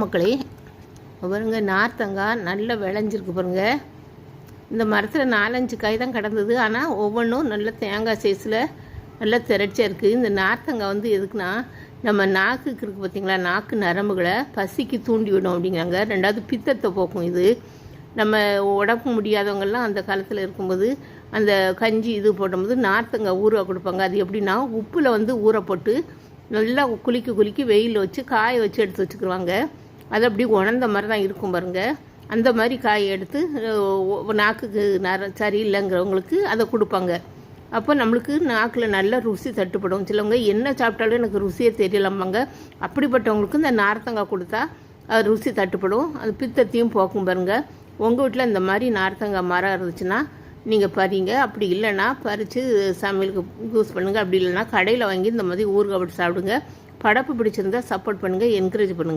மக்களே, பாருங்க நார்த்தங்காய் நல்லா விளைஞ்சிருக்கு பாருங்க. இந்த மரத்தில் 4-5 காய் தான் கிடந்தது. ஆனால் ஒவ்வொன்றும் நல்ல தேங்காய் சைஸில் நல்லா திரட்சியாக இருக்குது. இந்த நார்த்தங்காய் வந்து எதுக்குன்னா, நம்ம நாக்குக்கு இருக்குது பார்த்திங்களா, நாக்கு நரம்புகளை பசிக்கு தூண்டி விடும் அப்படிங்கிறாங்க. 2வது பித்தத்தை போக்கும். இது நம்ம உடம்பு முடியாதவங்கெல்லாம் அந்த காலத்தில் இருக்கும்போது அந்த கஞ்சி இது போடும்போது நார்த்தங்காய் ஊற கொடுப்பாங்க. அது எப்படின்னா, உப்பில் வந்து ஊற போட்டு நல்லா குலுக்கி வெயிலில் வச்சு காய வச்சு எடுத்து வச்சுக்கிடுவாங்க. அது அப்படி உணர்ந்த மாதிரி தான் இருக்கும் பாருங்கள். அந்த மாதிரி காயை எடுத்து நாக்குக்கு சரியில்லைங்கிறவங்களுக்கு அதை கொடுப்பாங்க. அப்போ நம்மளுக்கு நாக்கில் நல்ல ருசி தட்டுப்படும். சிலவங்க என்ன சாப்பிட்டாலும் எனக்கு ருசியே தெரியலாமாங்க. அப்படிப்பட்டவங்களுக்கு இந்த நார்த்தங்காய் கொடுத்தா அது ருசி தட்டுப்படும். அது பித்தத்தையும் போக்கும் பாருங்கள். உங்கள் வீட்டில் இந்த மாதிரி நார்த்தங்காய் மரம் இருந்துச்சுன்னா நீங்கள் பறிங்க. அப்படி இல்லைன்னா பறித்து சமையலுக்கு யூஸ் பண்ணுங்கள். அப்படி இல்லைன்னா கடையில் வாங்கி இந்த மாதிரி ஊறுகாய் போட்டு சாப்பிடுங்க. படப்பு பிடிச்சிருந்தா சப்போர்ட் பண்ணுங்கள், என்கரேஜ் பண்ணுங்கள்.